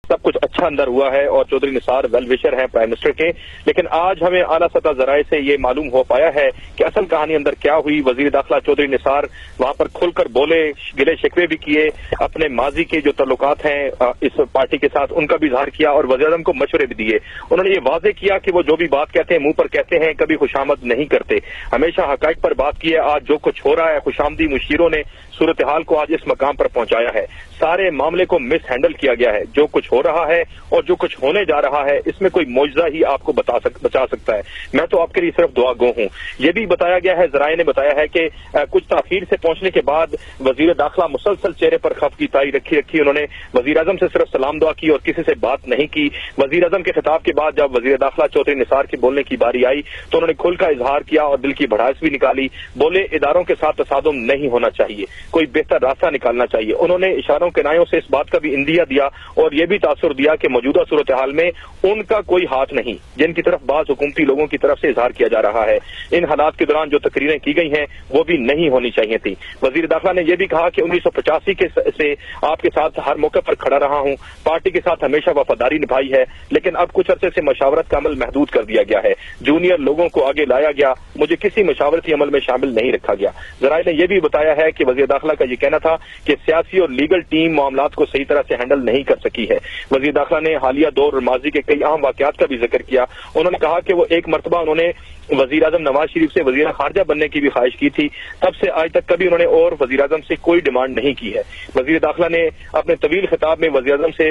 सब कुछ अच्छा अंदर हुआ है और चौधरी निसार वेल विशर हैं प्राइम मिनिस्टर के। लेकिन आज हमें आला सतह जराए से ये मालूम हो पाया है कि असल कहानी अंदर क्या हुई। वजीर दाखिला चौधरी निसार वहां पर खुलकर बोले, गिले शिकवे भी किए, अपने माजी के जो ताल्लुकात हैं इस पार्टी के साथ उनका भी इजहार किया और वज़ीर आज़म को मशवरे भी दिए। उन्होंने ये वाज़ेह किया कि वो जो भी बात कहते हैं मुंह पर कहते हैं, कभी खुशामद नहीं करते, हमेशा हकाइक पर बात की है। आज जो कुछ हो रहा है, खुशामदी मुशीरों ने सूरत हाल को आज इस मकाम पर पहुंचाया है। सारे मामले को मिस हैंडल किया गया है। जो कुछ हो रहा है और जो कुछ होने जा रहा है, इसमें कोई मौजज़ा ही आपको बचा सकता है। मैं तो आपके लिए सिर्फ दुआ गो हूं। यह भी बताया गया है, जराए ने बताया है कि कुछ ताखीर से पहुंचने के बाद वजीर दाखिला मुसलसल चेहरे पर खफगीताई रखी। उन्होंने वजीर आजम से सिर्फ सलाम दुआ की और किसी से बात नहीं की। वजीर आजम के खिताब के बाद जब वजीर दाखिला चौधरी निसार के बोलने की बारी आई तो उन्होंने खुल का इजहार किया और दिल की भड़ास भी निकाली। बोले, इदारों के साथ तसादुम नहीं होना चाहिए, कोई बेहतर रास्ता निकालना चाहिए। उन्होंने इशारों के नायों से इस बात का भी इंदिया दिया और यह भी तासुर दिया कि मौजूदा सूरत हाल में उनका कोई हाथ नहीं, जिनकी तरफ बाज हुकूमती लोगों की तरफ से इजहार किया जा रहा है। इन हालात के दौरान जो तकरीरें की गई हैं वो भी नहीं होनी चाहिए थी। वजीर दाखिला ने यह भी कहा कि 1985 से आपके साथ हर मौके पर खड़ा रहा हूं, पार्टी के साथ हमेशा वफादारी निभाई है, लेकिन अब कुछ अरसे से मशावरत का अमल महदूद कर दिया गया है। जूनियर लोगों को आगे लाया गया, मुझे किसी मशावरती अमल में शामिल नहीं रखा गया। जराए ने यह भी बताया है कि वजीर दाखिला का यह कहना था कि सियासी और लीगल टीम मामलात को सही तरह से हैंडल नहीं कर सकी है। वजीर दाखिला ने हालिया दौर और माजी के कई अहम वाकयात का भी जिक्र किया। उन्होंने कहा कि वो एक मरतबा उन्होंने वजीर आजम नवाज शरीफ से वजीर खारजा बनने की भी ख्वाहिश की थी, तब से आज तक कभी उन्होंने और वजीर आजम से कोई डिमांड नहीं की है। वजीर दाखिला ने अपने तवील खिताब में वजीर आजम से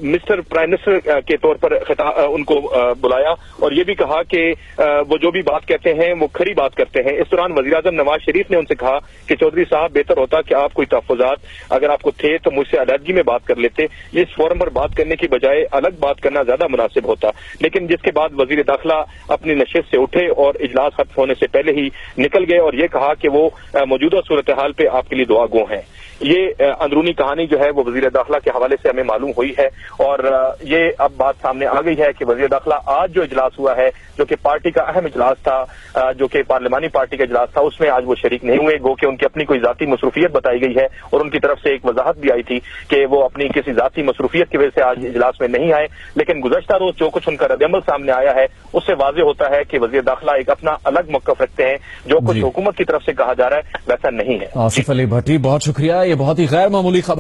मिस्टर प्राइम मिनिस्टर के तौर पर उनको बुलाया और ये भी कहा कि वो जो भी बात कहते हैं वो खरी बात करते हैं। इस दौरान वजीर आजम नवाज शरीफ ने उनसे कहा कि चौधरी साहब, बेहतर होता कि आप कोई तहफ़्फ़ुज़ात अगर आपको थे तो मुझसे अलहदगी में बात कर लेते, इस फोरम पर बात करने की बजाय अलग बात करना ज्यादा मुनासिब होता। लेकिन जिसके बाद वजीर दाखिला अपनी नशिस्त से उठे और इजलास खत्म होने से पहले ही निकल गए और ये कहा कि वो मौजूदा सूरत हाल पे आपके लिए दुआ गो हैं। ये अंदरूनी कहानी जो है वो वजीर दाखिला के हवाले से हमें मालूम हुई है और ये अब बात सामने आ गई है कि वजीर दाखिला आज जो इजलास हुआ है, जो कि पार्टी का अहम इजलास था, जो कि पार्लिमानी पार्टी का इजलास था, उसमें आज वो शरीक नहीं हुए। गो कि उनकी अपनी कोई जाती मसरूफियत बताई गई है और उनकी तरफ से एक वजाहत भी आई थी कि वो अपनी किसी जाती मसरूफियत की वजह से आज इजलास में नहीं आए। लेकिन गुज़श्ता रोज जो कुछ उनका रद्दअमल सामने आया है उससे वाज़ेह होता है कि वजीर दाखिला एक अपना अलग मौक़िफ़ रखते हैं। जो कुछ हुकूमत की तरफ से कहा जा रहा है वैसा नहीं है। आसिफ अली भट्टी, बहुत शुक्रिया। ये बहुत ही गैर मामूली खबर